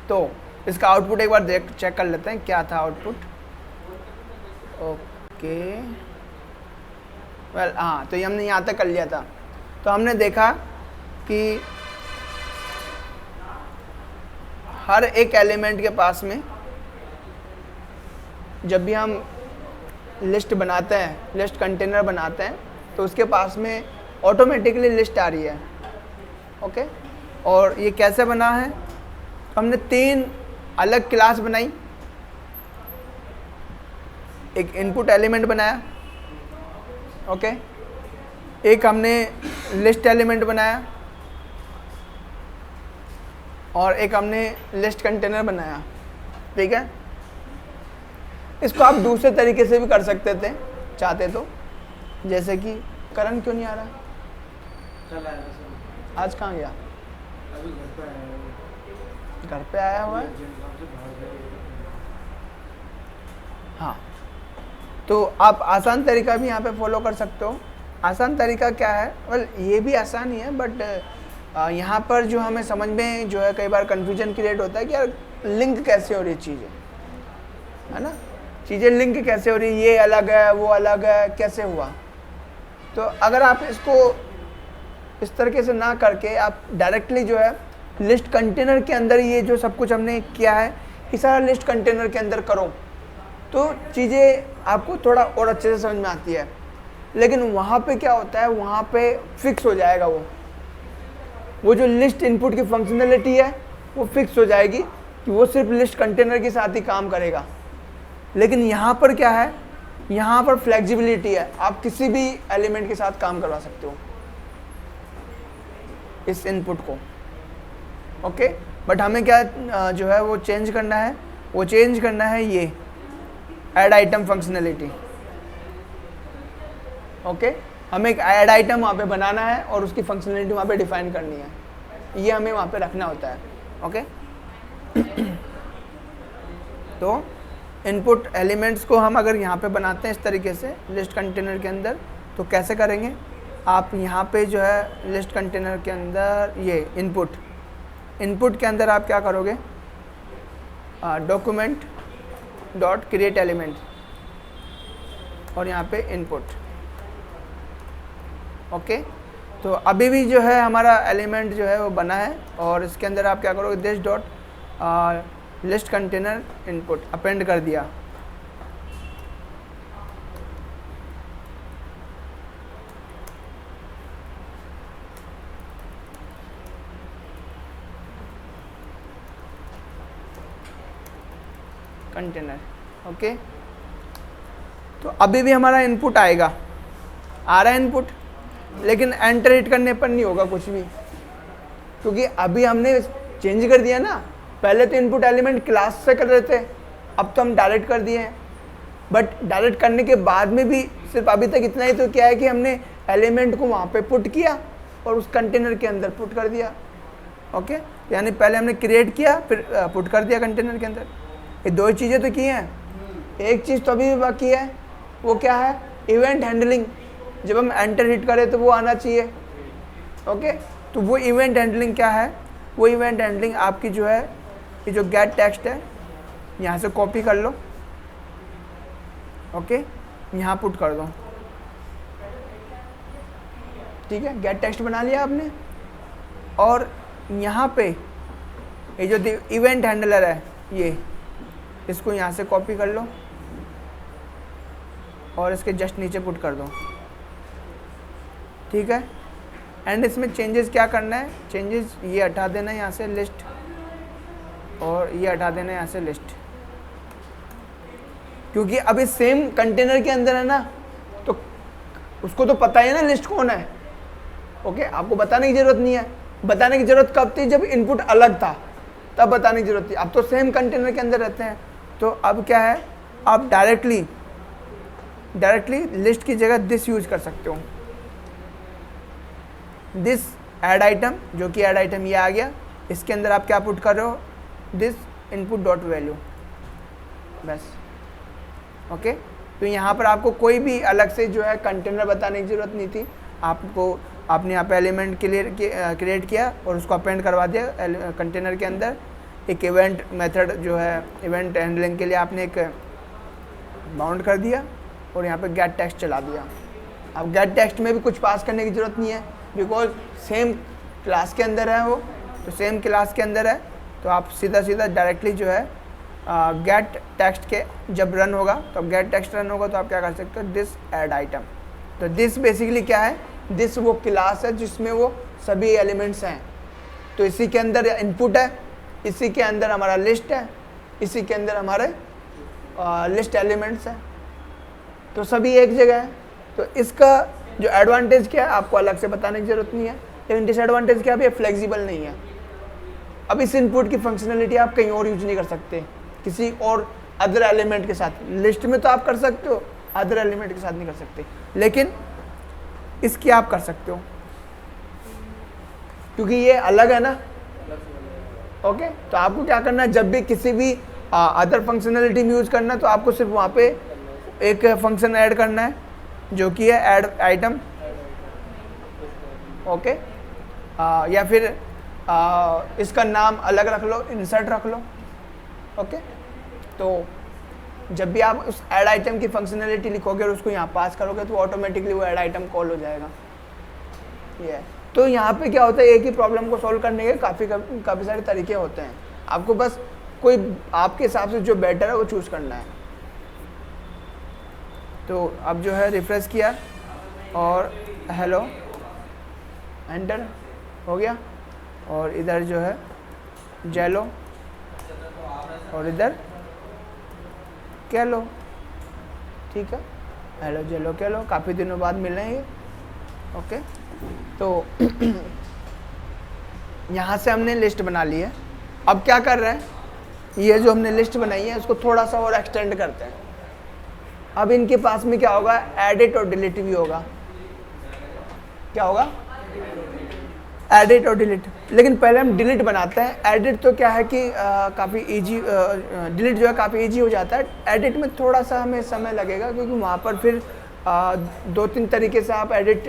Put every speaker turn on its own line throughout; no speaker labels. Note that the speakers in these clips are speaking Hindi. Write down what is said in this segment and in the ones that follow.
तो इसका आउटपुट एक बार चेक कर लेते हैं क्या था आउटपुट। ओके वेल हाँ, तो ये हमने यहाँ तक कर लिया था। तो हमने देखा कि हर एक एलिमेंट के पास में जब भी हम लिस्ट बनाते हैं, लिस्ट कंटेनर बनाते हैं, तो उसके पास में ऑटोमेटिकली लिस्ट आ रही है। ओके, और ये कैसे बना है? तो हमने 3 अलग क्लास बनाई, एक इनपुट एलिमेंट बनाया, ओके, एक हमने लिस्ट एलिमेंट बनाया और एक हमने लिस्ट कंटेनर बनाया। ठीक है, इसको आप दूसरे तरीके से भी कर सकते थे चाहते तो, जैसे कि करण क्यों नहीं आ रहा? आज कहाँ गया?
अभी
घर पे आया हुआ है। हाँ, तो आप आसान तरीका भी यहाँ पे फॉलो कर सकते हो। आसान तरीका क्या है? वेल ये भी आसान ही है, बट यहाँ पर जो हमें समझ में जो है कई बार कन्फ्यूजन क्रिएट होता है कि यार लिंक कैसे हो रही चीज़ें, है ना, चीज़ें लिंक कैसे हो रही, ये अलग है वो अलग है, कैसे हुआ? तो अगर आप इसको इस तरीके से ना करके आप डायरेक्टली जो है लिस्ट कंटेनर के अंदर ये जो सब कुछ हमने किया है ये सारा लिस्ट कंटेनर के अंदर करो, तो चीज़ें आपको थोड़ा और अच्छे से समझ में आती है। लेकिन वहाँ पे क्या होता है, वहाँ पे फिक्स हो जाएगा वो जो लिस्ट इनपुट की फंक्शनैलिटी है वो फिक्स हो जाएगी कि वो सिर्फ लिस्ट कंटेनर के साथ ही काम करेगा। लेकिन यहाँ पर क्या है, यहाँ पर फ्लेक्सिबिलिटी है, आप किसी भी एलिमेंट के साथ काम करवा सकते हो इस इनपुट को। ओके, बट हमें क्या जो है वो चेंज करना है, वो चेंज करना है ये ऐड आइटम फंक्शनैलिटी। ओके, हमें एक ऐड आइटम वहाँ पे बनाना है और उसकी फंक्शनैलिटी वहाँ पे डिफाइन करनी है, ये हमें वहाँ पे रखना होता है। ओके तो इनपुट एलिमेंट्स को हम अगर यहाँ पे बनाते हैं इस तरीके से लिस्ट कंटेनर के अंदर, तो कैसे करेंगे? आप यहाँ पे जो है लिस्ट कंटेनर के अंदर ये इनपुट के अंदर आप क्या करोगे? डॉक्यूमेंट डॉट क्रिएट एलिमेंट और यहाँ पे इनपुट। ओके, तो अभी भी जो है हमारा एलिमेंट जो है वो बना है और इसके अंदर आप क्या करोगे? This dot list container input append कर दिया। कंटेनर। ओके, तो अभी भी हमारा इनपुट आएगा, आ रहा है इनपुट, लेकिन एंटर हिट करने पर नहीं होगा कुछ भी, क्योंकि अभी हमने चेंज कर दिया ना। पहले तो इनपुट एलिमेंट क्लास से कर रहे थे, अब तो हम डायरेक्ट कर दिए हैं। बट डायरेक्ट करने के बाद में भी सिर्फ अभी तक इतना ही तो क्या है कि हमने एलिमेंट को वहाँ पे पुट किया और उस कंटेनर के अंदर पुट कर दिया। ओके, यानी पहले हमने क्रिएट किया फिर पुट कर दिया कंटेनर के अंदर। ये 2 चीज़ें तो की हैं, एक चीज़ तो अभी भी बाकी है, वो क्या है? Event handling. जब हम एंटर हिट करें तो वो आना चाहिए। ओके, तो वो इवेंट हैंडलिंग क्या है? वो इवेंट हैंडलिंग आपकी जो है ये जो गेट टेक्स्ट है यहाँ से कॉपी कर लो, ओके, यहाँ पुट कर दो। ठीक है, गेट टेक्स्ट बना लिया आपने और यहाँ पे ये जो इवेंट हैंडलर है ये, इसको यहाँ से कॉपी कर लो और इसके जस्ट नीचे पुट कर दो। ठीक है, एंड इसमें चेंजेस क्या करना है? चेंजेस ये हटा देना है यहाँ से लिस्ट और ये हटा देना है यहाँ से लिस्ट, क्योंकि अब इस सेम कंटेनर के अंदर है ना, तो उसको तो पता है ना लिस्ट कौन है। ओके, आपको बताने की जरूरत नहीं है। बताने की जरूरत कब थी? जब इनपुट अलग था तब बताने की जरूरत थी। अब तो सेम कंटेनर के अंदर रहते हैं, तो अब क्या है, आप डायरेक्टली लिस्ट की जगह दिस यूज कर सकते हो। दिस ऐड आइटम, जो कि ऐड आइटम ये आ गया, इसके अंदर आप क्या पुट कर रहे हो? दिस इनपुट डॉट वैल्यू, बस। ओके, तो यहाँ पर आपको कोई भी अलग से जो है कंटेनर बताने की ज़रूरत नहीं थी। आपको आपने यहाँ पे एलिमेंट क्रिएट किया और उसको अपेंड करवा दिया कंटेनर के अंदर। एक इवेंट मेथड जो है इवेंट हैंडलिंग के लिए आपने एक बाउंड कर दिया और यहाँ पे गेट टेक्स्ट चला दिया। अब गेट टेक्स्ट में भी कुछ पास करने की ज़रूरत नहीं है, बिकॉज सेम क्लास के अंदर है वो, तो सेम क्लास के अंदर है, तो आप सीधा सीधा डायरेक्टली जो है गेट टेक्स्ट के जब रन होगा तो गेट टेक्स्ट रन होगा तो आप क्या कर सकते हो, दिस ऐड आइटम। तो दिस बेसिकली क्या है, दिस वो क्लास है जिसमें वो सभी एलिमेंट्स हैं। तो इसी के अंदर इनपुट है, इसी के अंदर हमारा लिस्ट है, इसी के अंदर हमारे लिस्ट एलिमेंट्स हैं, तो सभी एक जगह है। तो इसका जो एडवांटेज क्या है आपको अलग से बताने की ज़रूरत नहीं है, लेकिन डिसएडवांटेज क्या है, ये फ्लेक्सिबल नहीं है। अब इस इनपुट की फंक्शनलिटी आप कहीं और यूज नहीं कर सकते, किसी और अदर एलिमेंट के साथ। लिस्ट में तो आप कर सकते हो, अदर एलिमेंट के साथ नहीं कर सकते, लेकिन इसकी आप कर सकते हो क्योंकि ये अलग है ना। ओके, तो आपको क्या करना है, जब भी किसी भी अदर फंक्शनलिटी में यूज करना है तो आपको सिर्फ वहाँ पे एक फंक्शन ऐड करना है जो कि है ऐड आइटम। ओके, या फिर इसका नाम अलग रख लो, इंसर्ट रख लो। ओके, तो जब भी आप उस ऐड आइटम की फंक्शनलिटी लिखोगे और उसको यहाँ पास करोगे तो ऑटोमेटिकली वो ऐड आइटम कॉल हो जाएगा। ये तो यहाँ पे क्या होता है, एक ही प्रॉब्लम को सॉल्व करने के काफ़ी सारे तरीके होते हैं, आपको बस कोई आपके हिसाब से जो बेटर है वो चूज़ करना है। तो अब जो है रिफ्रेश किया और हेलो एंटर हो गया, और इधर जो है जेलो और इधर कैलो, ठीक है, हेलो जेलो कैलो, काफ़ी दिनों बाद मिल रहे हैं ये। ओके, तो यहाँ से हमने लिस्ट बना ली है। अब क्या कर रहे हैं, ये जो हमने लिस्ट बनाई है उसको थोड़ा सा और एक्सटेंड करते हैं। अब इनके पास में क्या होगा, एडिट और डिलीट भी होगा। क्या होगा, एडिट और डिलीट। लेकिन पहले हम डिलीट बनाते हैं। एडिट तो क्या है कि काफ़ी इजी, डिलीट जो है काफ़ी इजी हो जाता है। एडिट में थोड़ा सा हमें समय लगेगा क्योंकि वहाँ पर फिर 2-3 तरीके से आप एडिट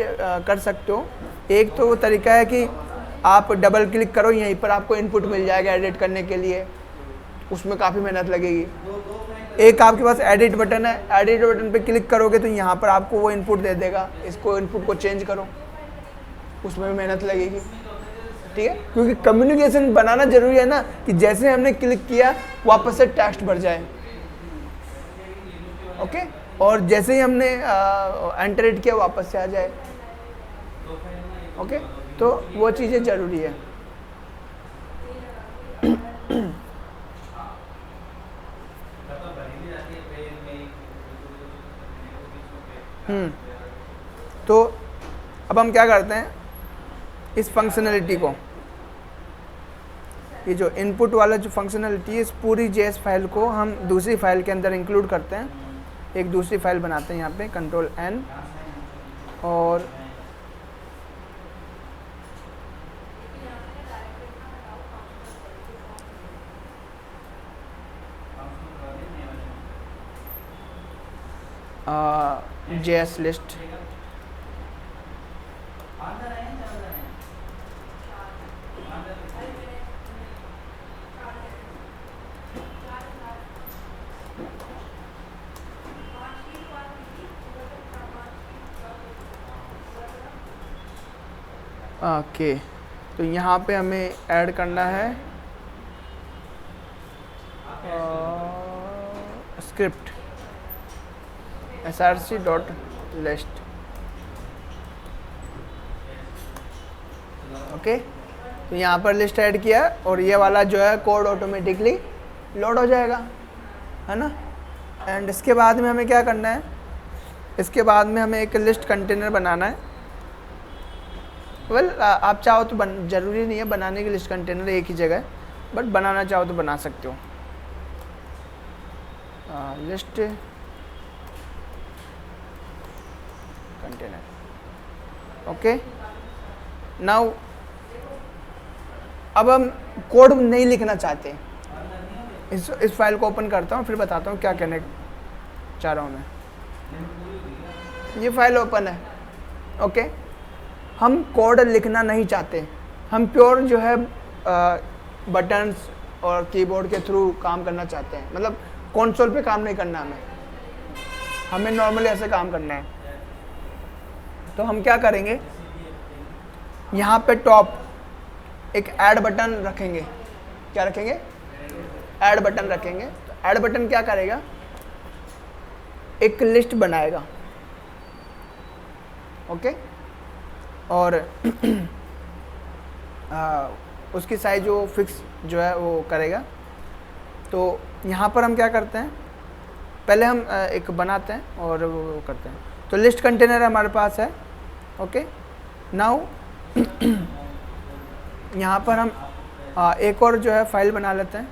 कर सकते हो। एक तो वो तरीका है कि आप डबल क्लिक करो, यहीं पर आपको इनपुट मिल जाएगा एडिट करने के लिए, उसमें काफ़ी मेहनत लगेगी। एक आपके पास एडिट बटन है, एडिट बटन पे क्लिक करोगे तो यहाँ पर आपको वो इनपुट दे देगा, इसको इनपुट को चेंज करो, उसमें भी मेहनत लगेगी। ठीक है, क्योंकि कम्युनिकेशन बनाना जरूरी है ना, कि जैसे हमने क्लिक किया वापस से टेक्स्ट भर जाए। ओके, और जैसे ही हमने एंटर किया वापस से आ जाए। ओके, तो वो चीज़ें ज़रूरी है। तो अब हम क्या करते हैं, इस फंक्शनलिटी को, ये जो इनपुट वाला जो फंक्शनलिटी है, इस पूरी जेएस फाइल को हम दूसरी फाइल के अंदर इंक्लूड करते हैं। एक दूसरी फाइल बनाते हैं यहाँ पे, Ctrl+N, और JS लिस्ट। ओके, तो यहाँ पे हमें ऐड करना है स्क्रिप्ट src.list। ओके, तो यहाँ पर लिस्ट ऐड किया और ये वाला जो है कोड ऑटोमेटिकली लोड हो जाएगा, है ना। एंड इसके बाद में हमें क्या करना है, इसके बाद में हमें एक लिस्ट कंटेनर बनाना है। आप चाहो तो ज़रूरी नहीं है बनाने की लिस्ट कंटेनर एक ही जगह, बट बनाना चाहो तो बना सकते हो। List container. ओके, नाउ अब हम कोड नहीं लिखना चाहते। इस फाइल को ओपन करता हूँ, फिर बताता हूँ क्या कहने चाह रहा हूँ मैं। ये फाइल ओपन है। ओके, हम कोड लिखना नहीं चाहते, हम प्योर जो है बटन्स और कीबोर्ड के थ्रू काम करना चाहते हैं, मतलब कंसोल पे काम नहीं करना हमें नॉर्मली ऐसे काम करना है। तो हम क्या करेंगे, यहाँ पे टॉप एक ऐड बटन रखेंगे। क्या रखेंगे? ऐड बटन रखेंगे। तो ऐड बटन क्या करेगा, एक लिस्ट बनाएगा, ओके, और उसकी साइज जो फिक्स जो है वो करेगा। तो यहाँ पर हम क्या करते हैं, पहले हम एक बनाते हैं और वो करते हैं। तो लिस्ट कंटेनर हमारे पास है, ओके। नाउ यहाँ पर हम एक और जो है फाइल बना लेते हैं,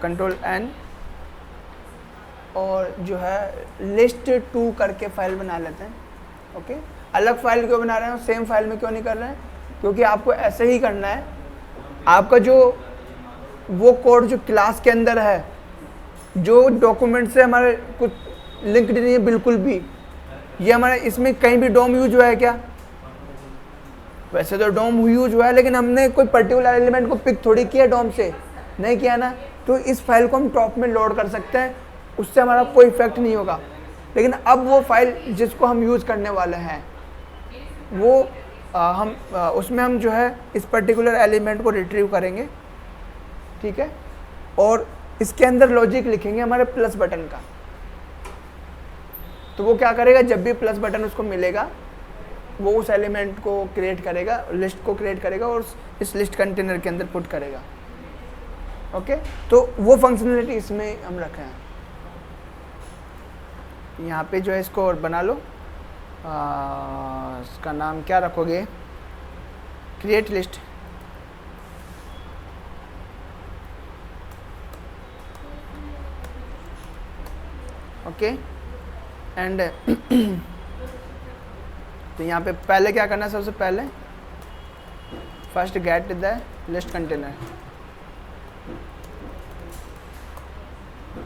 Ctrl+N, और जो है list2 करके फाइल बना लेते हैं, ओके। अलग फाइल क्यों बना रहे हैं, सेम फाइल में क्यों नहीं कर रहे हैं? क्योंकि आपको ऐसे ही करना है। आपका जो वो कोड जो क्लास के अंदर है, जो डॉक्यूमेंट से हमारे कुछ लिंक्ड नहीं है बिल्कुल भी, ये हमारे इसमें कहीं भी डोम यूज हुआ है क्या? वैसे तो डोम यूज हुआ है, लेकिन हमने कोई पर्टिकुलर एलिमेंट को पिक थोड़ी किया डोम से, नहीं किया ना। तो इस फाइल को हम टॉप में लोड कर सकते हैं, उससे हमारा कोई इफेक्ट नहीं होगा। लेकिन अब वो फाइल जिसको हम यूज़ करने वाले हैं वो उसमें हम जो है इस पर्टिकुलर एलिमेंट को रिट्रीव करेंगे, ठीक है, और इसके अंदर लॉजिक लिखेंगे हमारे प्लस बटन का। तो वो क्या करेगा, जब भी प्लस बटन उसको मिलेगा वो उस एलिमेंट को क्रिएट करेगा, लिस्ट को क्रिएट करेगा और इस लिस्ट कंटेनर के अंदर पुट करेगा, ओके। तो वो फंक्शनलिटी इसमें हम रखे हैं। यहाँ पे जो है इसको और बना लो, इसका नाम क्या रखोगे, क्रिएट लिस्ट, ओके। एंड तो यहाँ पे पहले क्या करना है, सबसे पहले first get the list container,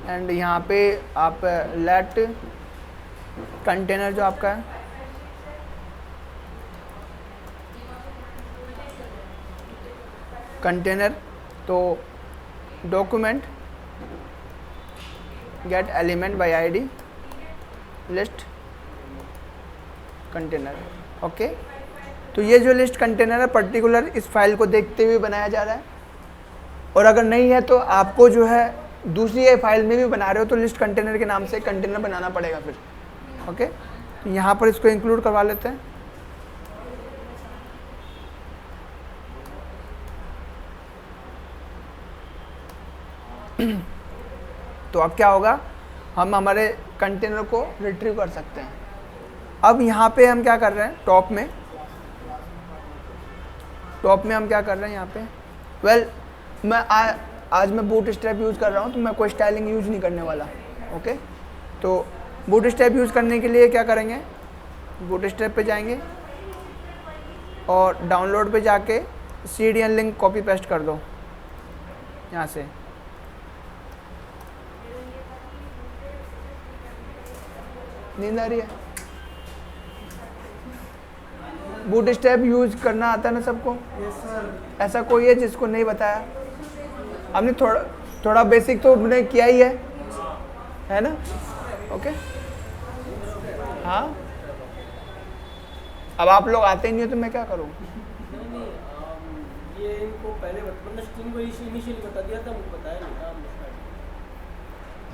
and यहाँ पे आप लेट कंटेनर जो आपका है कंटेनर, तो document get element by ID list container, okay. तो ये जो लिस्ट कंटेनर है पर्टिकुलर इस फाइल को देखते हुए बनाया जा रहा है, और अगर नहीं है तो आपको जो है दूसरी फाइल में भी बना रहे हो तो लिस्ट कंटेनर के नाम से कंटेनर बनाना पड़ेगा फिर, ओके। यहाँ पर इसको इंक्लूड करवा लेते हैं। तो अब क्या होगा, हम हमारे कंटेनर को रिट्रीव कर सकते हैं। अब यहाँ पे हम क्या कर रहे हैं, टॉप में हम क्या कर रहे हैं यहाँ पे, मैं आज मैं बूट स्ट्रैप यूज़ कर रहा हूँ, तो मैं कोई स्टाइलिंग यूज़ नहीं करने वाला, ओके। तो बूट स्ट्रैप यूज़ करने के लिए क्या करेंगे, बूट स्ट्रैप पे जाएंगे और डाउनलोड पे जाके CDN लिंक कॉपी पेस्ट कर दो यहाँ से। नींद आ रही है? बूट स्ट्रैप यूज करना आता है ना सबको? ऐसा कोई है जिसको नहीं बताया? हमने थोड़ा बेसिक तो हमने किया ही है ना, ओके। हाँ, अब आप लोग आते ही नहीं हो तो मैं क्या करूँ?
ये इनको पहले मतलब इनिशियली बता दिया था, मुझे बताया नहीं था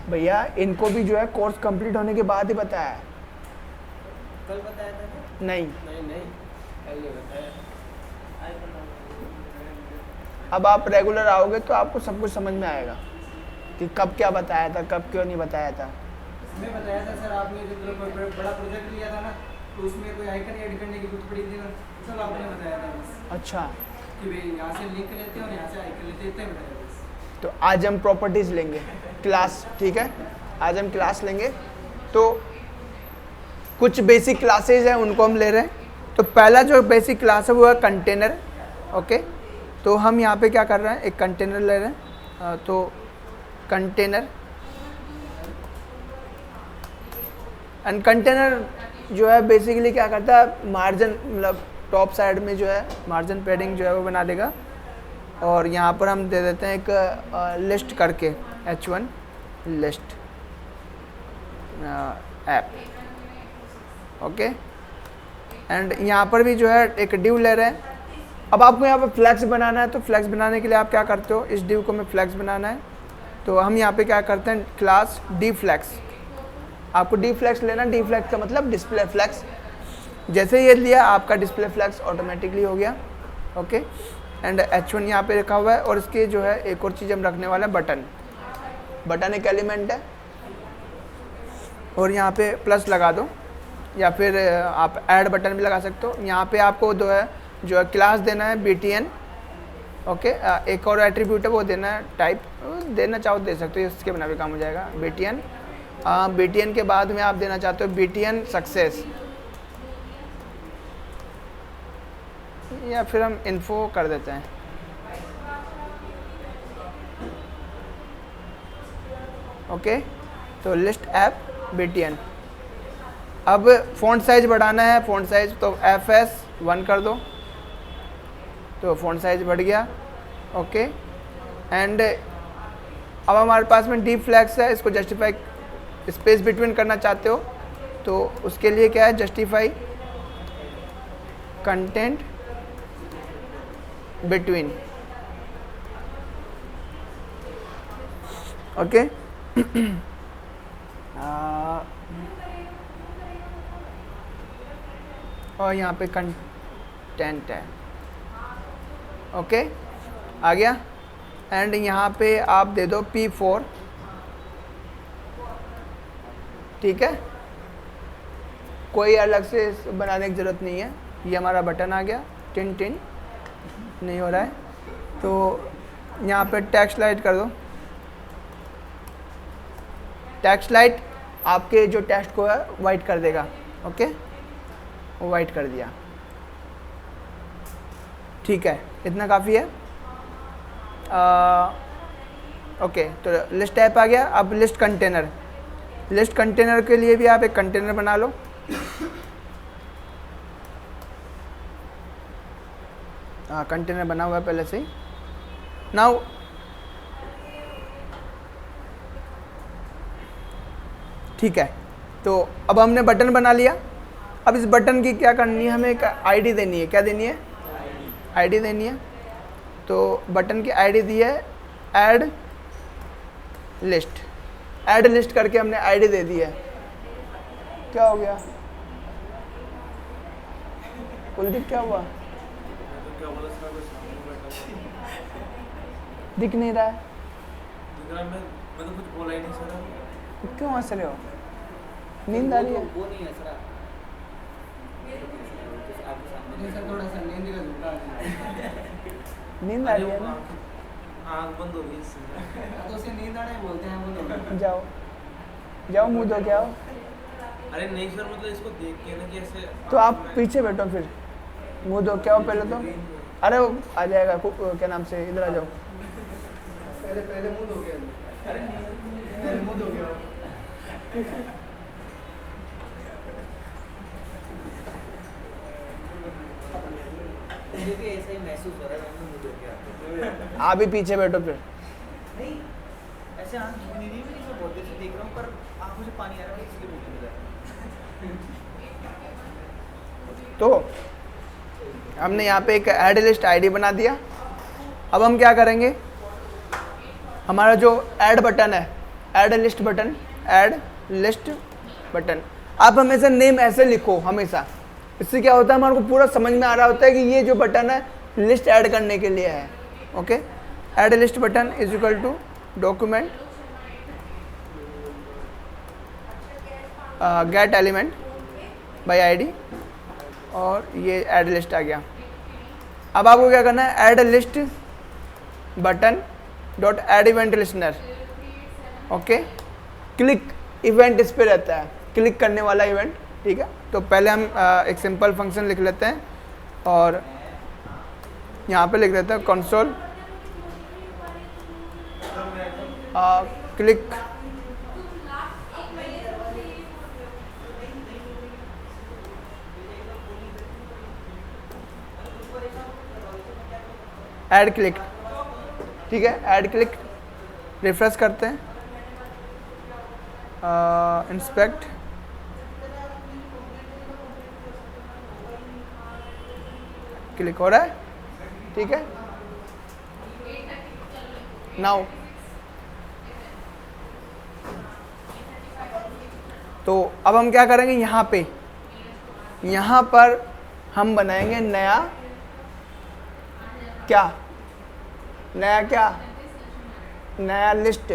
भैया। इनको भी जो है कोर्स कंप्लीट होने के बाद ही बताया है।
कल बताया था क्या?
नहीं,
कल नहीं बताया।
अब आप रेगुलर आओगे तो आपको सब कुछ समझ में आएगा कि कब क्या बताया था, कब क्यों नहीं बताया था।
मैं बताया था सर, आपने जो बड़ा प्रोजेक्ट लिया था ना, तो उसमें कोई आइकन ऐड करने की जरूरत पड़ी थी ना, सब आपने बताया था बस।
अच्छा,
कि भाई यहाँ से लिंक लेते हैं और यहाँ से आइकन लेते हैं, इतना ही बताया बस।
तो आज हम प्रॉपर्टीज़ लेंगे क्लास, ठीक है। आज हम क्लास लेंगे, तो कुछ बेसिक क्लासेज हैं उनको हम ले रहे हैं। तो पहला जो बेसिक क्लास है वो है कंटेनर, ओके। तो हम यहाँ पे क्या कर रहे हैं, एक कंटेनर ले रहे हैं। तो कंटेनर एंड कंटेनर जो है बेसिकली क्या करता है, मार्जिन मतलब टॉप साइड में जो है मार्जिन पैडिंग जो है वो बना देगा। और यहाँ पर हम दे देते हैं एक लिस्ट करके H1 list app, okay. And यहाँ पर भी जो है एक डिव ले रहे हैं। अब आपको यहाँ पर फ्लैक्स बनाना है, तो फ्लैक्स बनाने के लिए आप क्या करते हो, इस डिव को में फ्लैक्स बनाना है तो हम यहाँ पे क्या करते हैं, क्लास डी फ्लैक्स। आपको डी फ्लैक्स लेना, डी फ्लैक्स का मतलब डिस्प्ले फ्लैक्स। जैसे ये लिया आपका डिस्प्ले फ्लैक्स ऑटोमेटिकली हो गया, ओके। एंड H1 यहाँ पे रखा हुआ है। और इसके जो है एक और चीज़ हम रखने वाला है, बटन। बटन एक एलिमेंट है और यहाँ पे प्लस लगा दो, या फिर आप ऐड बटन भी लगा सकते हो। यहाँ पे आपको जो है क्लास देना है BTN, ओके। एक और एट्रीब्यूट है वो देना है, टाइप देना चाहो दे सकते हो, इसके बिना भी काम हो जाएगा। BTN BTN के बाद में आप देना चाहते हो BTN सक्सेस, या फिर हम इन्फो कर देते हैं, ओके। तो लिस्ट ऐप BTN। अब फ़ॉन्ट साइज बढ़ाना है, फ़ॉन्ट साइज तो FS 1 कर दो, तो फ़ॉन्ट साइज बढ़ गया, ओके। एंड अब हमारे पास में डी फ्लैक्स है, इसको जस्टिफाई स्पेस बिटवीन करना चाहते हो तो उसके लिए क्या है, जस्टिफाई कंटेंट बिटवीन, ओके। और यहाँ पे कंटेंट है, ओके, आ गया। एंड यहाँ पे आप दे दो P4, ठीक है। कोई अलग से बनाने की ज़रूरत नहीं है, ये हमारा बटन आ गया। टिन टिन नहीं हो रहा है तो यहाँ पे टेक्स्ट लाइट कर दो। टेक्स्ट लाइट आपके जो टेक्स्ट को है वाइट कर देगा, ओके, वो वाइट कर दिया, ठीक है, इतना काफ़ी है। ओके, तो लिस्ट टाइप आ गया। अब लिस्ट कंटेनर, लिस्ट कंटेनर के लिए भी आप एक कंटेनर बना लो। हाँ, कंटेनर बना हुआ है पहले से ही। नाउ ठीक है, तो अब हमने बटन बना लिया। अब इस बटन की क्या करनी है, हमें एक आईडी देनी है। क्या देनी है, आईडी देनी है। तो बटन की आईडी दी है ऐड लिस्ट, ऐड लिस्ट करके हमने आईडी दे दी है। क्या हो गया कुलदीप, क्या हुआ, दिख नहीं रहा है?
मैं तो कुछ बोला ही नहीं सर।
क्यों हंस रहे हो, नींद आ रही है?
वो नहीं है सर, नहीं सर, थोड़ा सा नींद का झुका है।
नींद आ रही है ना?
आँख बंद हो गई इससे।
तो उसे नींद आने बोलते हैं वो लोग।
जाओ जाओ, मुंह धो के आओ।
अरे नहीं सर, मतलब इसको देख के ना कैसे।
तो आप पीछे बैठो, फिर मुंह धो के आओ पहले तो। अरे वो आ जाएगा, क्या नाम से, इधर आ जाओ।
पहले मुंह धो के, अरे पहले मुंह धो के। मुझे भी ऐसा ही महसूस हो रहा है, मैं मुंह धो के आता हूं।
आप भी पीछे बैठो फिर।
नहीं, ऐसे आँख मेरी भी नहीं, मैं बहुत देर से देख रहा हूँ पर आँखों से पानी आ रहा है, इसलिए बोल रहा है।
तो हमने यहाँ पे एक ऐड लिस्ट आईडी बना दिया। अब हम क्या करेंगे, हमारा जो ऐड बटन है, add list button, add list button, आप हमेशा नेम ऐसे लिखो हमेशा। इससे क्या होता है, हमारे को पूरा समझ में आ रहा होता है कि ये जो बटन है लिस्ट ऐड करने के लिए है, okay. Add list button is equal to document get element by ID, और ये ऐड लिस्ट आ गया। अब आपको क्या करना है, add list button dot add event listener, okay. Click event इस पे रहता है, क्लिक करने वाला इवेंट, ठीक है। तो पहले हम एक सिंपल फंक्शन लिख लेते हैं और यहाँ पे लिख देते हैं कंसोल क्लिक ऐड क्लिक, ठीक है, ऐड क्लिक, रिफ्रेश करते हैं, इंस्पेक्ट, क्लिक हो रहा है, ठीक है। नाउ तो अब हम क्या करेंगे, यहाँ पर हम बनाएंगे नया नया लिस्ट।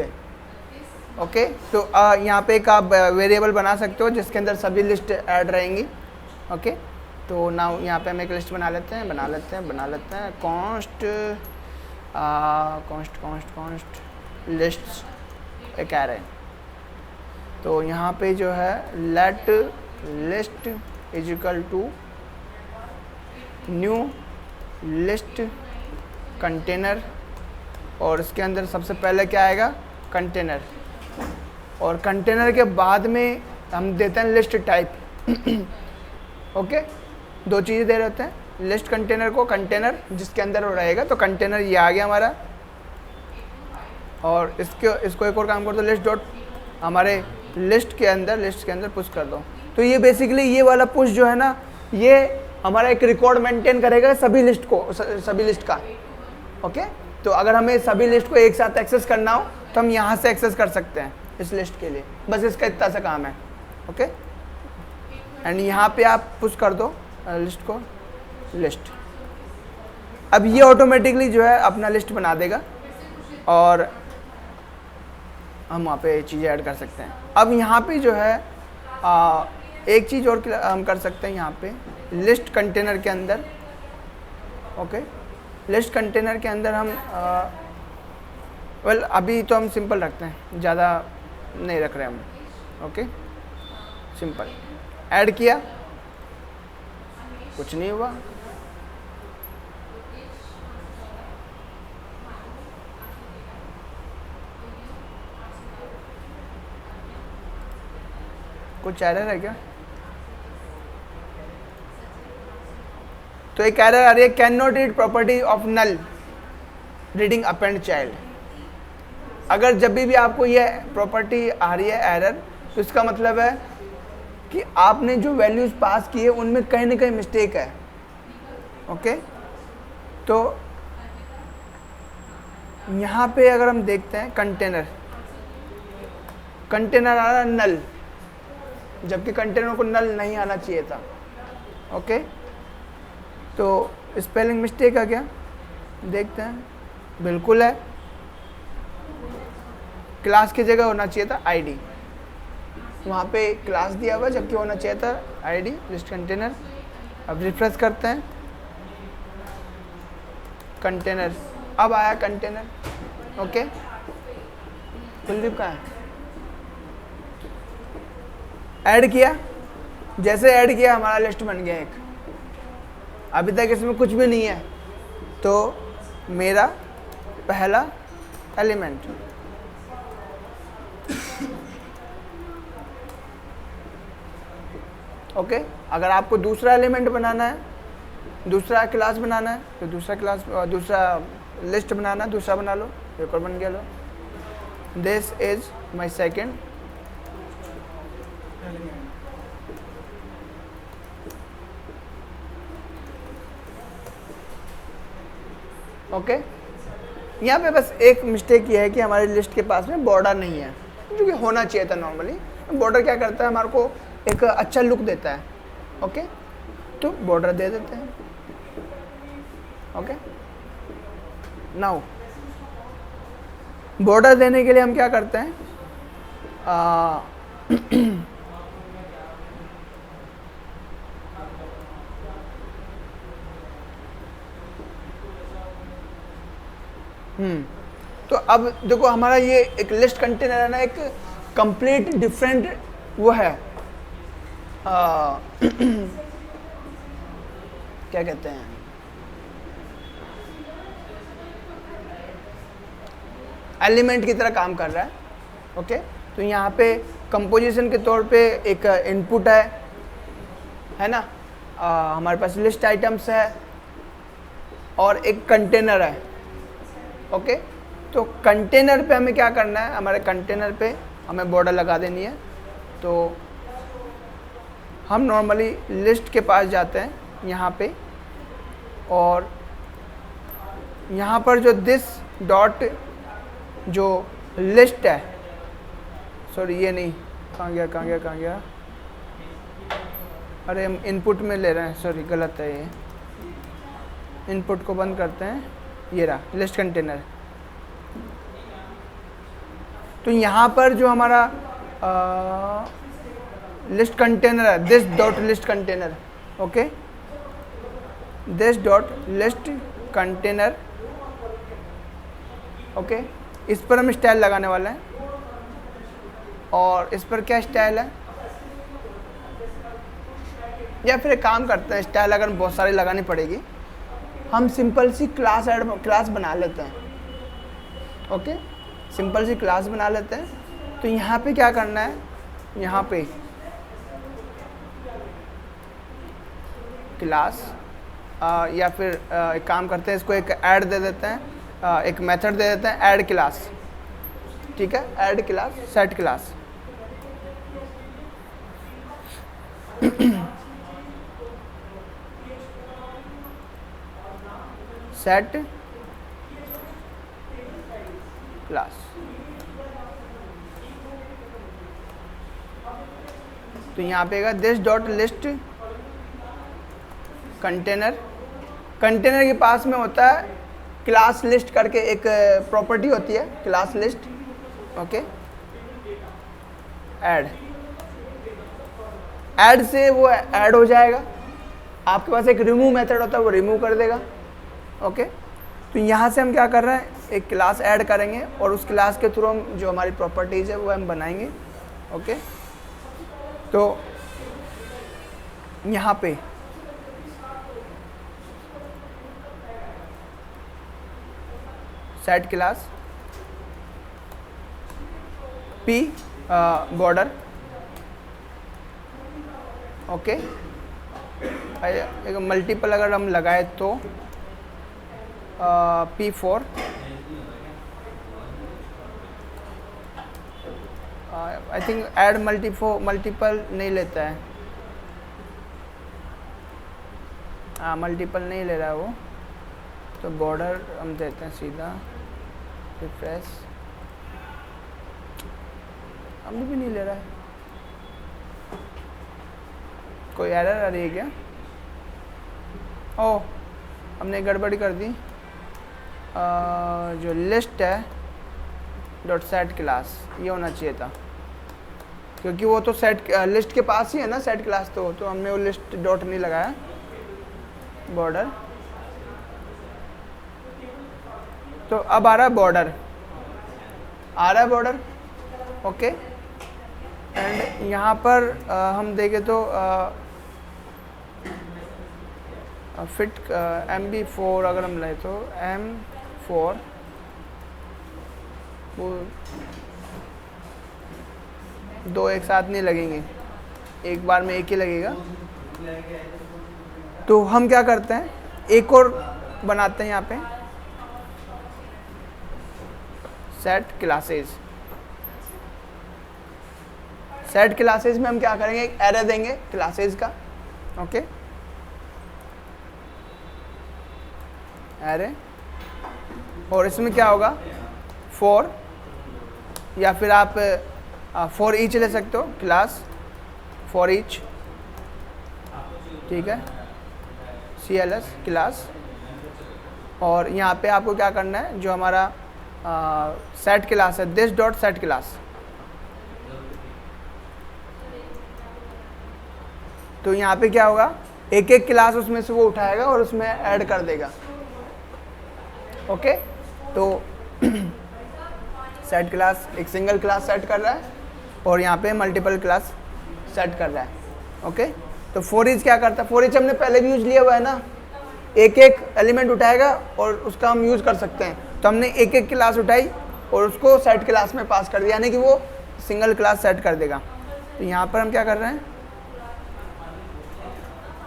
ओके, तो यहाँ पे एक आप वेरिएबल बना सकते हो जिसके अंदर सभी लिस्ट ऐड रहेंगी। ओके, तो नाउ यहाँ पे हम एक लिस्ट बना लेते हैं कॉन्स्ट लिस्ट एक एरे। तो यहाँ पे जो है let list is equal to new list container, और इसके अंदर सबसे पहले क्या आएगा, कंटेनर, और कंटेनर के बाद में हम देते हैं लिस्ट टाइप। ओके, दो चीज़ें दे रहते हैं, लिस्ट कंटेनर को, कंटेनर जिसके अंदर वो रहेगा, तो कंटेनर ये आ गया हमारा, और इसको एक और काम कर दो, लिस्ट डॉट हमारे लिस्ट के अंदर पुश कर दो। तो ये बेसिकली ये वाला पुश जो है ना, ये हमारा एक रिकॉर्ड मेंटेन करेगा सभी लिस्ट का। ओके, तो अगर हमें सभी लिस्ट को एक साथ एक्सेस करना हो तो हम यहाँ से एक्सेस कर सकते हैं इस लिस्ट के लिए, बस इसका इतना सा काम है। ओके, एंड यहाँ पे आप पुश कर दो लिस्ट को, लिस्ट। अब ये ऑटोमेटिकली जो है अपना लिस्ट बना देगा, और हम वहाँ पे चीज़ें ऐड कर सकते हैं। अब यहाँ पे जो है एक चीज़ और हम कर सकते हैं, यहाँ पे लिस्ट कंटेनर के अंदर। ओके, लिस्ट कंटेनर के अंदर हम अभी तो हम सिंपल रखते हैं, ज़्यादा नहीं रख रहे हम। ओके, सिंपल ऐड किया, कुछ नहीं हुआ, कुछ एरर है क्या? तो एक एरर आ रही है, cannot read property of null reading append child. अगर जब भी आपको ये प्रॉपर्टी आ रही है एरर, तो इसका मतलब है कि आपने जो वैल्यूज पास की है उनमें कहीं ना कहीं मिस्टेक है। ओके, तो यहाँ पे अगर हम देखते हैं कंटेनर आ रहा है नल, जबकि कंटेनर को नल नहीं आना चाहिए था। ओके, तो स्पेलिंग मिस्टेक है क्या, देखते हैं, बिल्कुल है, क्लास की जगह होना चाहिए था आईडी, वहाँ पे क्लास दिया हुआ जबकि होना चाहिए था आईडी लिस्ट कंटेनर। अब रिफ्रेश करते हैं, कंटेनर, अब आया कंटेनर। ओके, कुलदीप कहाँ है, ऐड किया, जैसे ऐड किया हमारा लिस्ट बन गया एक। अभी तक इसमें कुछ भी नहीं है, तो मेरा पहला एलिमेंट। ओके, अगर आपको दूसरा एलिमेंट बनाना है, दूसरा क्लास बनाना है, तो दूसरा लिस्ट बनाना है, दूसरा बना लो, एक और बन गया। लो, this is my second okay. यहाँ पे बस एक मिस्टेक ये है कि हमारी लिस्ट के पास में बॉर्डर नहीं है, जो कि होना चाहिए था नॉर्मली। बॉर्डर क्या करता है, हमारे को एक अच्छा लुक देता है। ओके, तो बॉर्डर दे देते हैं। ओके, नाउ बॉर्डर देने के लिए हम क्या करते हैं, तो अब देखो हमारा ये एक लिस्ट कंटेनर है ना, एक कंप्लीट डिफरेंट वो है क्या कहते हैं, एलिमेंट की तरह काम कर रहा है। ओके, तो यहाँ पे कंपोजिशन के तौर पे एक इनपुट है ना, हमारे पास लिस्ट आइटम्स है, और एक कंटेनर है। ओके, तो कंटेनर पे हमें क्या करना है, हमारे कंटेनर पे हमें बॉर्डर लगा देनी है। तो हम नॉर्मली लिस्ट के पास जाते हैं यहाँ पे, और यहाँ पर जो दिस डॉट जो लिस्ट है, सॉरी ये नहीं, कहाँ गया, अरे हम इनपुट में ले रहे हैं, सॉरी गलत है ये, इनपुट को बंद करते हैं, ये रहा लिस्ट कंटेनर। तो यहाँ पर जो हमारा लिस्ट कंटेनर है, this dot list container, okay, this dot list container, okay, इस पर हम स्टाइल लगाने वाले हैं। और इस पर क्या स्टाइल है, या फिर एक काम करते हैं, स्टाइल अगर बहुत सारी लगानी पड़ेगी, हम सिंपल सी क्लास बना लेते हैं। ओके, सिंपल सी क्लास बना लेते हैं। तो यहाँ पे क्या करना है, यहाँ पे क्लास, या फिर एक काम करते हैं, इसको एक ऐड दे देते हैं, एक मेथड दे देते हैं ऐड क्लास। ठीक है, add class, set class. Set class. तो यहाँ पे this dot list container, container के पास में होता है क्लास लिस्ट करके एक प्रॉपर्टी होती है, क्लास लिस्ट। ओके, ऐड से वो ऐड हो जाएगा। आपके पास एक रिमूव मेथड होता है, वो रिमूव कर देगा। ओके, तो यहाँ से हम क्या कर रहे हैं, एक क्लास ऐड करेंगे और उस क्लास के थ्रू हम जो हमारी प्रॉपर्टीज़ है वो हम बनाएंगे। ओके, तो यहाँ पे set class P border. Okay, एक मल्टीपल अगर हम लगाए तो P4, I think add multiple नहीं लेता है, हाँ मल्टीपल नहीं ले रहा है वो, तो बॉर्डर हम देते हैं सीधा, रिफ्रेश, हम भी नहीं ले रहा है, कोई एरर आ रही है क्या? ओ, हमने गड़बड़ी कर दी। जो लिस्ट है डॉट सेट क्लास, ये होना चाहिए था, क्योंकि वो तो सेट लिस्ट के पास ही है ना सेट क्लास, तो हमने वो लिस्ट डॉट नहीं लगाया। बॉर्डर, तो अब आ रहा है बॉर्डर, ओके। एंड यहाँ पर हम देखें तो फिट MB4 अगर हम लें तो M4 वो दो एक साथ नहीं लगेंगे, एक बार में एक ही लगेगा। तो हम क्या करते हैं, एक और बनाते हैं यहाँ पे सेट क्लासेस। सेट क्लासेस में हम क्या करेंगे, एक एरे देंगे क्लासेस का। ओके, एरे, और इसमें क्या होगा, फॉर, या फिर आप फॉर ईच ले सकते हो, क्लास फॉर ईच, ठीक है, CLS क्लास। और यहाँ पे आपको क्या करना है, जो हमारा सेट क्लास है, दिस डॉट सेट क्लास, तो यहाँ पे क्या होगा, एक एक क्लास उसमें से वो उठाएगा और उसमें ऐड कर देगा। ओके, तो सेट क्लास एक सिंगल क्लास सेट कर रहा है और यहाँ पे मल्टीपल क्लास सेट कर रहा है। ओके, तो फॉर ईच क्या करता है, फॉर ईच हमने पहले भी यूज लिया हुआ है ना, एक एक एलिमेंट उठाएगा और उसका हम यूज़ कर सकते हैं। तो हमने एक एक क्लास उठाई और उसको सेट क्लास में पास कर दिया, यानी कि वो सिंगल क्लास सेट कर देगा। तो यहाँ पर हम क्या कर रहे हैं,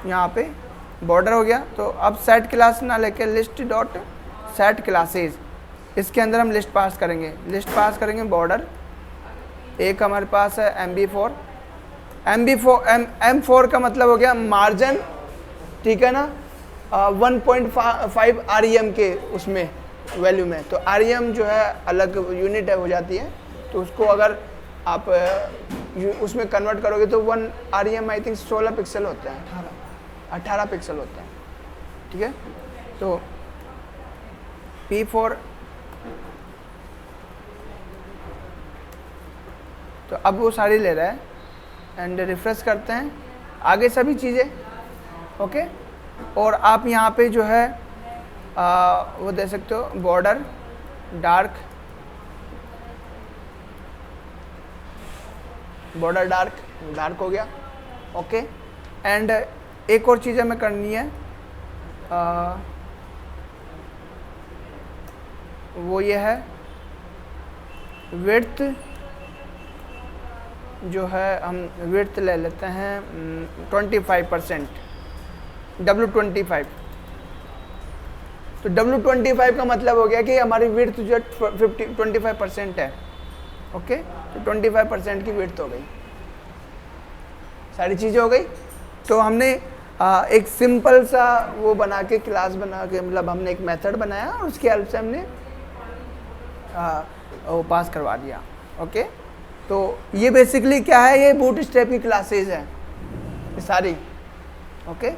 यहाँ पे बॉर्डर हो गया। तो अब सेट क्लास ना लेके लिस्ट डॉट सेट क्लासेज, इसके अंदर हम लिस्ट पास करेंगे। लिस्ट पास करेंगे बॉर्डर, एक हमारे पास है MB4, M4 का मतलब हो गया मार्जिन, ठीक है ना, 1.5 REM के उसमें वैल्यू में। तो REM जो है अलग यूनिट है हो जाती है, तो उसको अगर आप उसमें कन्वर्ट करोगे तो 1 REM आई थिंक 16 पिक्सल होता है, 18 पिक्सल होता है, ठीक है। तो P4, तो अब वो सारी ले रहा है एंड रिफ्रेश करते हैं आगे सभी चीज़ें, ओके। और आप यहाँ पे जो है वो दे सकते हो बॉर्डर डार्क, बॉर्डर डार्क हो गया, ओके। एंड एक और चीज़ हमें करनी है, वो ये है विड्थ, जो है हम विड्थ ले लेते हैं 25%, W25। तो W25 का मतलब हो गया कि हमारी विड्थ जो 25% है, ओके। तो 25% की विड्थ हो गई, सारी चीज़ें हो गई। तो हमने एक सिंपल सा वो बना के क्लास बना के, मतलब हमने एक मेथड बनाया और उसकी हेल्प से हमने वो पास करवा दिया, ओके। तो ये बेसिकली क्या है, ये बूटस्ट्रैप की क्लासेज है ये सारी, ओके।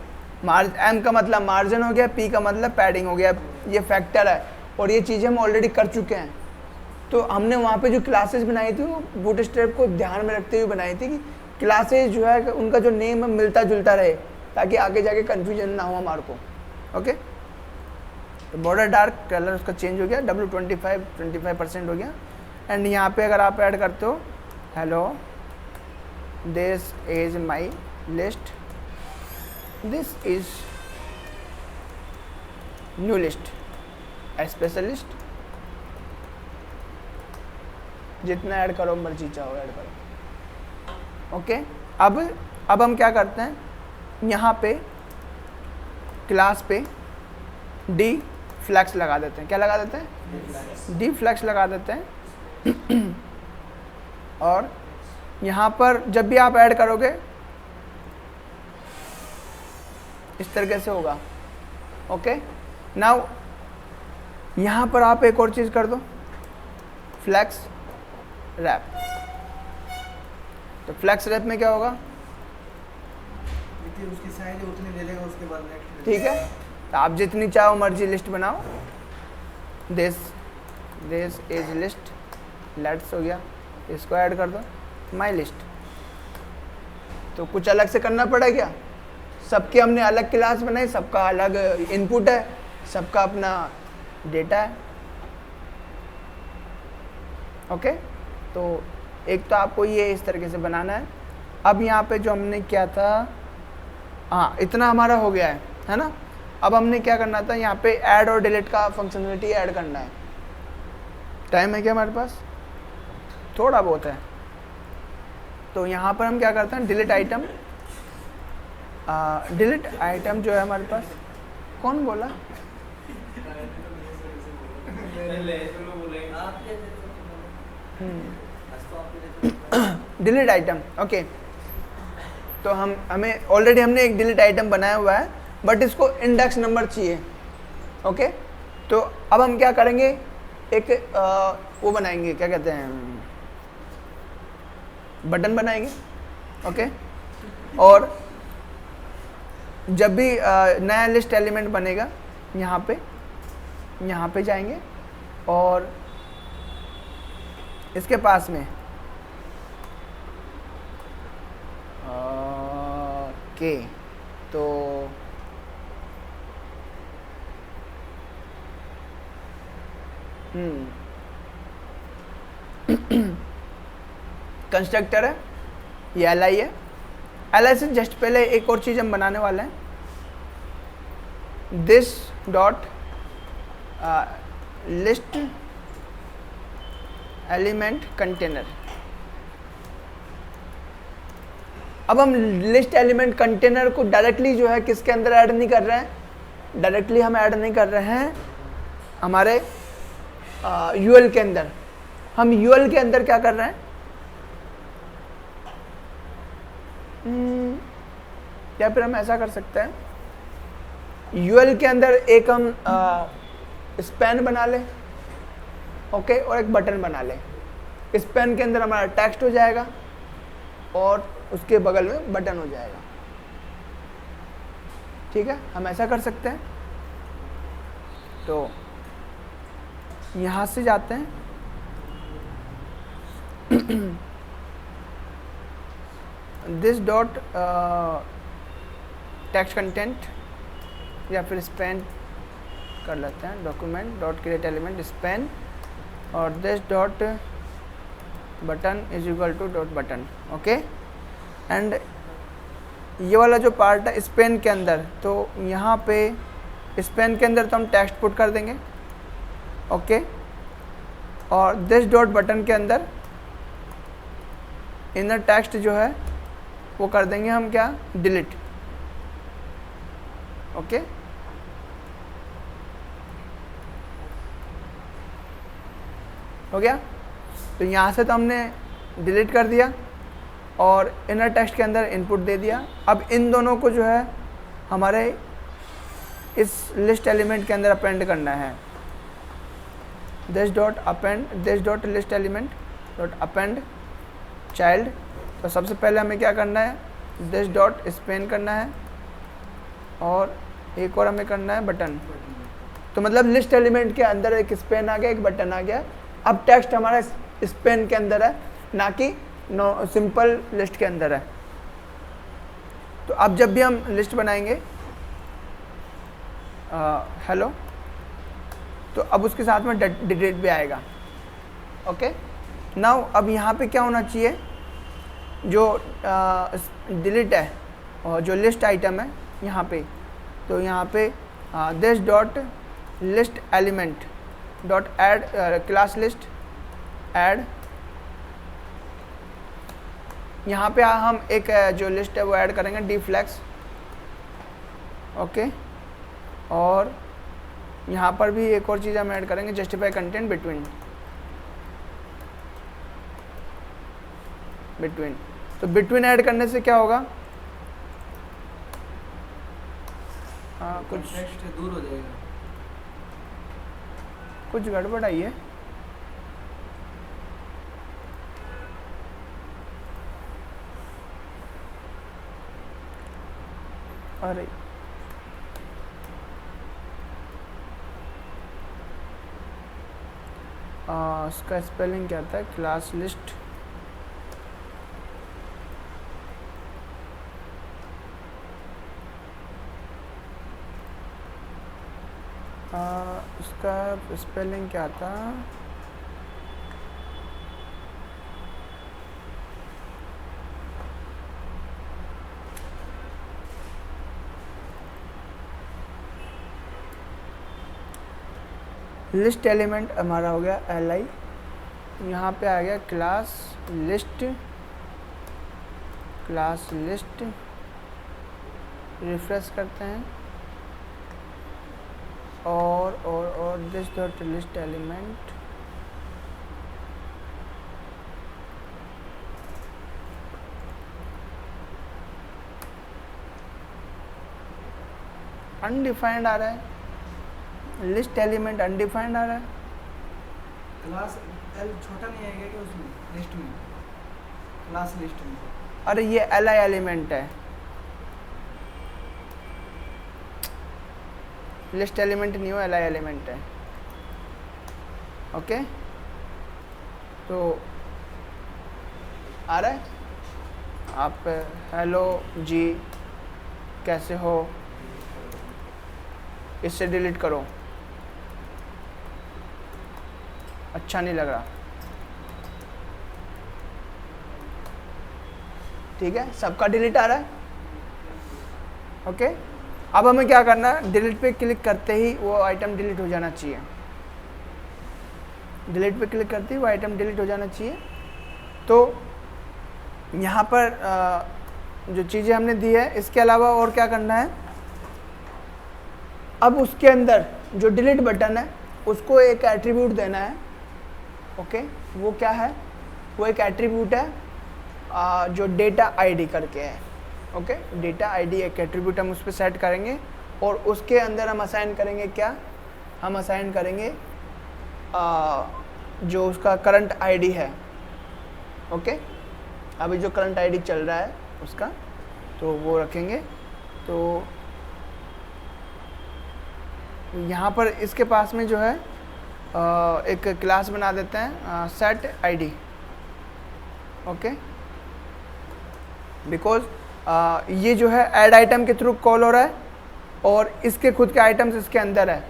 M का मतलब मार्जिन हो गया, P का मतलब पैडिंग हो गया, ये फैक्टर है, और ये चीज़ें हम ऑलरेडी कर चुके हैं। तो हमने वहाँ पे जो क्लासेस बनाई थी वो बूटस्ट्रैप को ध्यान में रखते हुए बनाई थी कि क्लासेज जो है उनका जो नेम है मिलता जुलता रहे, ताकि आगे जाके कन्फ्यूजन ना हो हमारे को, ओके। तो बॉर्डर डार्क कलर उसका चेंज हो गया, W25% हो गया। एंड यहाँ पे अगर आप ऐड करते हो hello this is my list, this is new list, special list, जितना ऐड करो मर्जी चाहो ऐड करो, ओके। अब हम क्या करते हैं, यहाँ पे क्लास पे डी फ्लैक्स लगा देते हैं। क्या लगा देते हैं? डी फ्लैक्स लगा देते हैं। और यहाँ पर जब भी आप ऐड करोगे इस तरीके से होगा, ओके। नाउ यहाँ पर आप एक और चीज़ कर दो, फ्लैक्स रैप। तो फ्लैक्स रैप में क्या होगा,
उसकी साइज उतनी ले लेगा, उसके बाद नेक्स्ट,
ठीक है। तो आप जितनी चाहो मर्जी लिस्ट बनाओ, दिस इज लिस्ट, लेट्स हो गया, इसको ऐड कर दो माई लिस्ट। तो कुछ अलग से करना पड़ा क्या? सबके हमने अलग क्लास बनाई, सबका अलग इनपुट है, सबका अपना डेटा है, ओके। तो एक तो आपको ये इस तरीके से बनाना है। अब यहाँ पे जो हमने किया था, हाँ इतना हमारा हो गया है ना। अब हमने क्या करना था, यहाँ पे ऐड और डिलीट का फंक्शनलिटी ऐड करना है। टाइम है क्या हमारे पास? थोड़ा बहुत है। तो यहाँ पर हम क्या करते हैं, डिलीट आइटम, डिलीट आइटम जो है हमारे पास, कौन बोला? Delete item, okay. तो हमें ऑलरेडी हमने एक डिलीट आइटम बनाया हुआ है, बट इसको इंडेक्स नंबर चाहिए, ओके। तो अब हम क्या करेंगे, एक वो बनाएंगे, क्या कहते हैं, बटन बनाएंगे, ओके। और जब भी नया लिस्ट एलिमेंट बनेगा, यहाँ पे जाएंगे और इसके पास में ओके, तो कंस्ट्रक्टर है, ये एल है। एल से जस्ट पहले एक और चीज़ हम बनाने वाले हैं, this dot list element container. अब हम लिस्ट एलिमेंट कंटेनर को डायरेक्टली जो है किसके अंदर ऐड नहीं कर रहे हैं, डायरेक्टली हम ऐड नहीं कर रहे हैं हमारे यूएल के अंदर। हम यूएल के अंदर क्या कर रहे हैं, या फिर हम ऐसा कर सकते हैं, यूएल के अंदर एक हम स्पैन बना लें, ओके, और एक बटन बना लें। स्पैन के अंदर हमारा टेक्स्ट हो जाएगा और उसके बगल में बटन हो जाएगा। ठीक है, हम ऐसा कर सकते हैं। तो यहाँ से जाते हैं दिस डॉट टेक्स्ट कंटेंट या फिर स्पैन कर लेते हैं, document dot create element span और this dot button is equal to dot button, okay. And ये वाला जो पार्ट है स्पैन के अंदर, तो यहाँ पे स्पैन के अंदर तो हम टेक्स्ट पुट कर देंगे, ओके। और दिस डॉट बटन के अंदर इनर टेक्स्ट जो है वो कर देंगे हम क्या, डिलीट, ओके। हो गया। तो यहाँ से तो हमने डिलीट कर दिया और इनर टेक्स्ट के अंदर इनपुट दे दिया। अब इन दोनों को जो है हमारे इस लिस्ट एलिमेंट के अंदर अपेंड करना है। This dot append this dot list element dot append child. तो सबसे पहले हमें क्या करना है, दिस डॉट स्पैन करना है और एक और हमें करना है बटन। तो मतलब लिस्ट एलिमेंट के अंदर एक स्पैन आ गया, एक बटन आ गया। अब टेक्स्ट हमारा स्पैन के अंदर है, ना कि सिंपल लिस्ट के अंदर है। तो अब जब भी हम लिस्ट बनाएंगे हेलो, तो अब उसके साथ में डिलीट भी आएगा, ओके। नाउ अब यहाँ पे क्या होना चाहिए, जो डिलीट है और जो लिस्ट आइटम है यहाँ पे, तो यहाँ पे this dot list element dot add class list add, यहाँ पे हम एक जो लिस्ट है वो ऐड करेंगे डीफ्लेक्स, ओके। और यहाँ पर भी एक और चीज़ हम ऐड करेंगे, जस्टिफाई कंटेंट बिटवीन। तो बिटवीन ऐड करने से क्या होगा, कुछ
टेक्स्ट दूर हो जाएगा,
कुछ गड़बड़ आई है। अरे उसका स्पेलिंग क्या था, क्लास लिस्ट उसका स्पेलिंग क्या था, लिस्ट एलिमेंट हमारा हो गया li, यहाँ पे आ गया क्लास लिस्ट रिफ्रेश करते हैं और this dot list element undefined आ रहा है, लिस्ट एलिमेंट अनडिफाइंड आ रहा है।
क्लास एल छोटा नहीं आएगा क्या उसमें, लिस्ट में, क्लास लिस्ट में?
अरे ये li एलिमेंट है, लिस्ट एलिमेंट नहीं हो, li एलिमेंट है, ओके। तो आ रहा है, आप हेलो जी कैसे हो, इससे डिलीट करो, अच्छा नहीं लग रहा, ठीक है, सबका डिलीट आ रहा है, ओके। अब हमें क्या करना है, डिलीट पे क्लिक करते ही वो आइटम डिलीट हो जाना चाहिए, डिलीट पे क्लिक करते ही वो आइटम डिलीट हो जाना चाहिए। तो यहाँ पर जो चीज़ें हमने दी है, इसके अलावा और क्या करना है, अब उसके अंदर जो डिलीट बटन है उसको एक एट्रीब्यूट देना है। ओके, वो क्या है, वो एक एट्रीब्यूट है जो डेटा आईडी करके है। ओके, डेटा आईडी एक एट्रीब्यूट हम उस पर सेट करेंगे और उसके अंदर हम असाइन करेंगे क्या, हम असाइन करेंगे जो उसका करंट आईडी है। ओके, अभी जो करंट आईडी चल रहा है उसका, तो वो रखेंगे। तो यहाँ पर इसके पास में जो है एक क्लास बना देते हैं सेट आईडी। ओके, बिकॉज ये जो है ऐड आइटम के थ्रू कॉल हो रहा है और इसके खुद के आइटम्स इसके अंदर है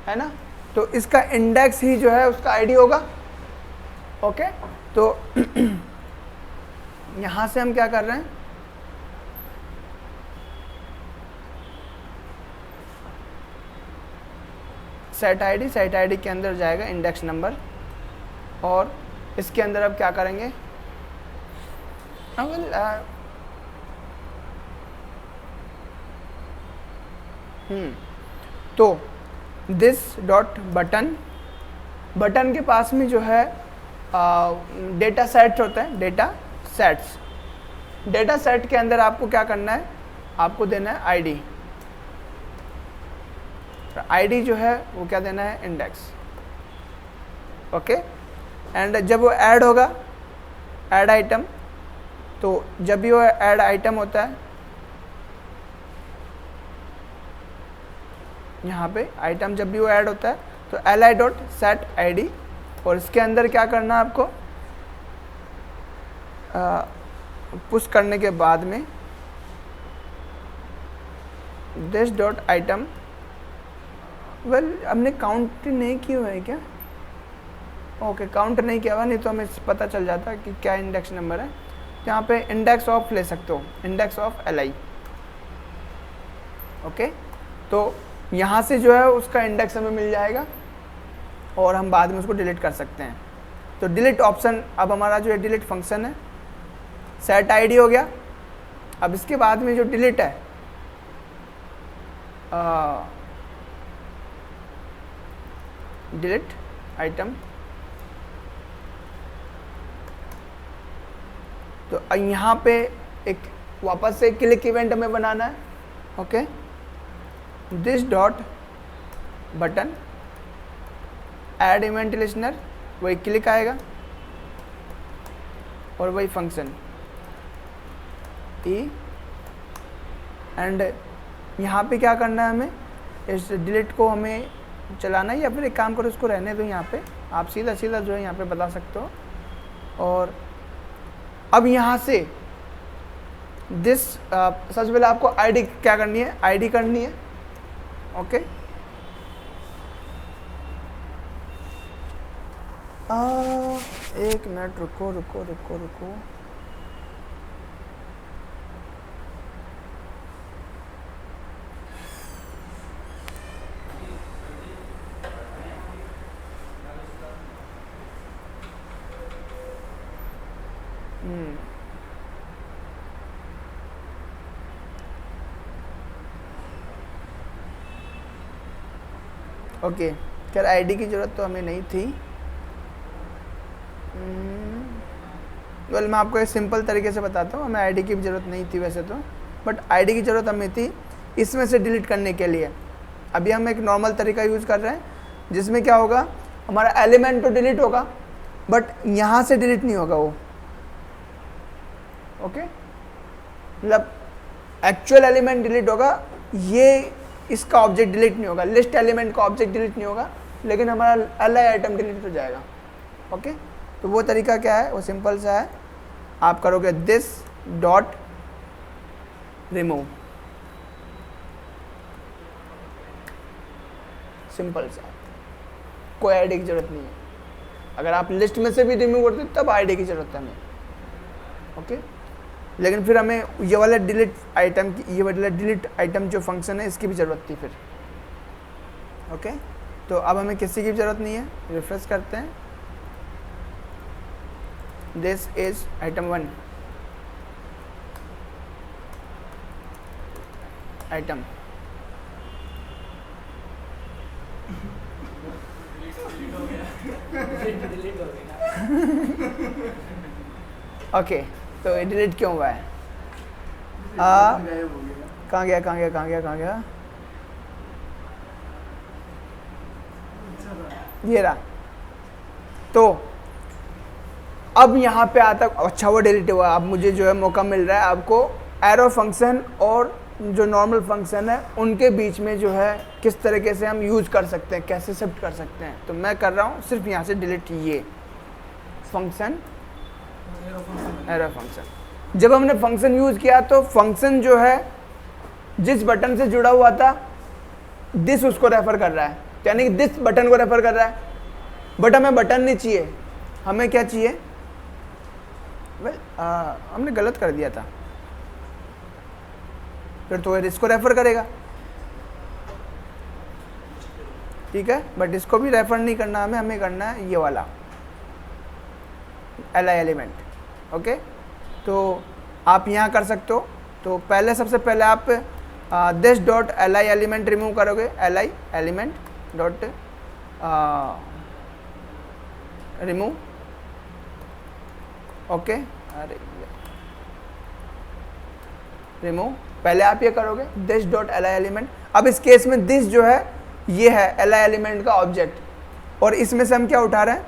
ना, तो इसका इंडेक्स ही जो है उसका आईडी होगा। ओके, तो यहाँ से हम क्या कर रहे हैं, सेट आईडी के अंदर जाएगा इंडेक्स नंबर और इसके अंदर अब क्या करेंगे, तो दिस डॉट बटन, बटन के पास में जो है डेटा सेट होता है, डेटा सेट के अंदर आपको क्या करना है, आपको देना है आईडी। आईडी जो है वो क्या देना है, इंडेक्स। ओके, एंड जब वो ऐड होगा, ऐड आइटम, तो जब भी वो ऐड आइटम होता है, यहाँ पे आइटम जब भी वो ऐड होता है तो li डॉट सेट आईडी, और इसके अंदर क्या करना है आपको, पुश करने के बाद में दिस डॉट आइटम, वेल हमने काउंट नहीं किया है क्या, ओके काउंट नहीं किया हुआ, नहीं तो हमें पता चल जाता कि क्या इंडेक्स नंबर है। तो यहाँ पे इंडेक्स ऑफ ले सकते हो, इंडेक्स ऑफ li। ओके, तो यहाँ से जो है उसका इंडेक्स हमें मिल जाएगा और हम बाद में उसको डिलीट कर सकते हैं। तो डिलीट ऑप्शन, अब हमारा जो है डिलीट फंक्शन है, सेट आईडी हो गया। अब इसके बाद में जो डिलीट है, डिलीट आइटम, तो यहाँ पे एक वापस से क्लिक इवेंट हमें बनाना है। Okay, this dot button add event listener, वही क्लिक आएगा और वही फंक्शन ई, एंड यहाँ पे क्या करना है, हमें इस डिलीट को हमें चलाना है या फिर एक काम करो इसको रहने दो, यहाँ पे आप सीधा जो है यहाँ पे बता सकते हो। और अब यहाँ से दिस सबसे पहले आपको आईडी क्या करनी है, आईडी करनी है। ओके, एक मिनट रुको। ओके, खैर आईडी की ज़रूरत तो हमें नहीं थी। वेल मैं आपको एक सिंपल तरीके से बताता हूँ, हमें आईडी की भी ज़रूरत नहीं थी वैसे तो, बट आईडी की ज़रूरत हमें थी इसमें से डिलीट करने के लिए। अभी हम एक नॉर्मल तरीका यूज़ कर रहे हैं जिसमें क्या होगा, हमारा एलिमेंट तो डिलीट होगा बट यहाँ से डिलीट नहीं होगा वो। ओके, मतलब एक्चुअल एलिमेंट डिलीट होगा, ये इसका ऑब्जेक्ट डिलीट नहीं होगा, लिस्ट एलिमेंट का ऑब्जेक्ट डिलीट नहीं होगा, लेकिन हमारा li आइटम डिलीट हो जाएगा। ओके, तो वो तरीका क्या है, वो सिंपल सा है, आप करोगे दिस डॉट रिमूव, सिंपल सा, कोई आईडी की जरूरत नहीं है। अगर आप लिस्ट में से भी रिमूव करते तब आईडी की जरूरत है हमें। ओके, लेकिन फिर हमें ये वाला डिलीट आइटम की, ये वाला डिलीट आइटम जो फंक्शन है इसकी भी ज़रूरत थी फिर। ओके, तो अब हमें किसी की भी ज़रूरत नहीं है। रिफ्रेश करते हैं, this is item 1। Item.
Delete हो गई ना।
ओके, तो ये डिलीट क्यों हुआ है? कहाँ गया? ये रहा। तो अब यहाँ पे आता, अच्छा वो डिलीट हुआ। अब मुझे जो है मौका मिल रहा है आपको एरो फंक्शन और जो नॉर्मल फंक्शन है उनके बीच में जो है किस तरीके से हम यूज कर सकते हैं, कैसे शिफ्ट कर सकते हैं। तो मैं कर रहा हूँ सिर्फ यहाँ से डिलीट ये फंक्शन, एरो फंक्शन। जब हमने फंक्शन यूज किया तो फंक्शन जो है जिस बटन से जुड़ा हुआ था दिस उसको रेफर कर रहा है, यानी कि दिस बटन को रेफर कर रहा है। बट हमें बटन नहीं चाहिए, हमें क्या चाहिए? हमने गलत कर दिया था, फिर तो इसको रेफर करेगा, ठीक है। बट इसको भी रेफर नहीं करना हमें करना है ये वाला li एलिमेंट। ओके, तो आप यहाँ कर सकते हो। तो पहले सबसे पहले आप this dot li element remove करोगे, li element dot remove. Okay, अरे रिमूव पहले आप ये करोगे दिस डॉट li एलिमेंट। अब इस केस में दिस जो है ये है li एलिमेंट का ऑब्जेक्ट और इसमें से हम क्या उठा रहे हैं?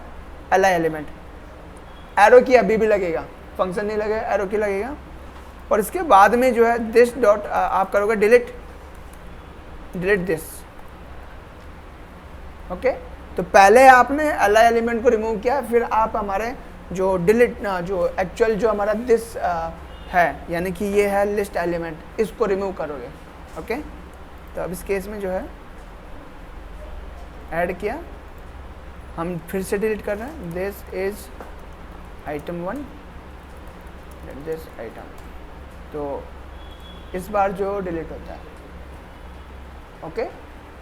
li element. एरो की अभी भी लगेगा, फंक्शन नहीं लगेगा, एरो की लगेगा। और इसके बाद में जो है दिस डॉट आप करोगे डिलीट दिस। ओके, तो पहले आपने li एलिमेंट को रिमूव किया, फिर आप हमारे जो डिलीट जो एक्चुअल जो हमारा दिस है, यानी कि ये है लिस्ट एलिमेंट, इसको रिमूव करोगे। ओके, तो अब इस केस में जो है ऐड किया, हम फिर से डिलीट कर रहे हैं this is item 1 this item. तो इस बार जो डिलीट होता है। ओके,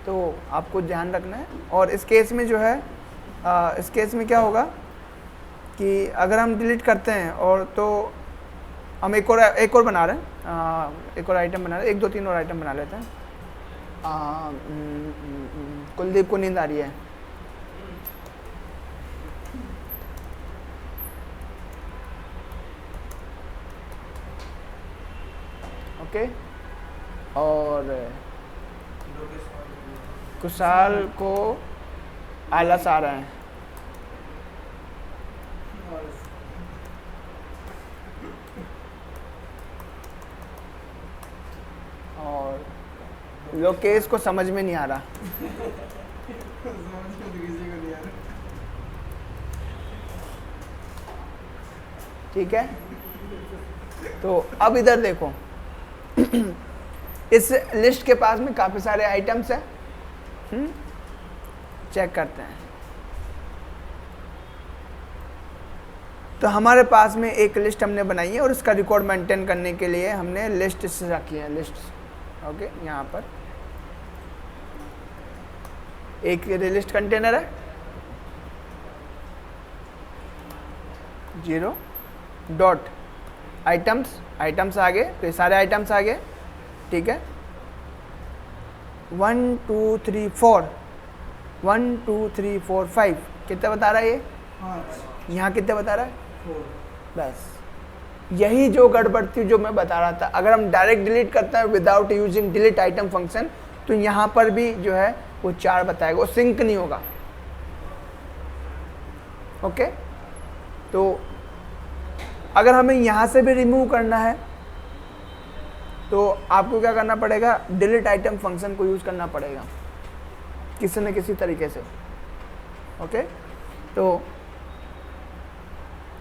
तो आपको ध्यान रखना है। और इस केस में जो है इस केस में क्या होगा कि अगर हम डिलीट करते हैं और तो हम एक और बना रहे हैं, एक और आइटम बना रहे हैं, 1 2 3 और आइटम बना लेते हैं। कुलदीप को नींद आ रही है। ओके, और कुशाल को आलस आ रहा है। और लोकेश को समझ में नहीं आ रहा। ठीक है, तो अब इधर देखो इस लिस्ट के पास में काफी सारे आइटम्स हैं। चेक करते हैं। तो हमारे पास में एक लिस्ट हमने बनाई है और इसका रिकॉर्ड मेंटेन करने के लिए हमने लिस्ट रखी है, लिस्ट। ओके, यहाँ पर एक लिस्ट कंटेनर है 0 डॉट आइटम्स आ गए, तो ये सारे आइटम्स आ गए। ठीक है, 1 2 3 4 1 2 3 4 5 कितना बता रहा है ये?
5।
यहाँ कितना बता रहा है?
4।
बस यही जो गड़बड़ थी जो मैं बता रहा था। अगर हम डायरेक्ट डिलीट करते हैं without using delete item function, तो यहाँ पर भी जो है वो 4 बताएगा, वो सिंक नहीं होगा। ओके, तो अगर हमें यहाँ से भी रिमूव करना है तो आपको क्या करना पड़ेगा? डिलीट आइटम फंक्शन को यूज करना पड़ेगा किसी न किसी तरीके से। ओके, तो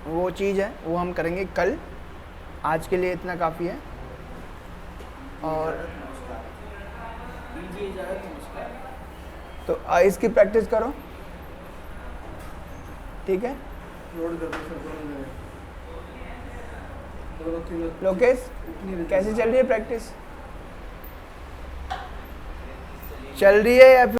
वो चीज़ है वो हम करेंगे कल। आज के लिए इतना काफ़ी है। और तो इसकी प्रैक्टिस करो, ठीक है। लोकेश कैसी चल रही है प्रैक्टिस? चल रही है या फिर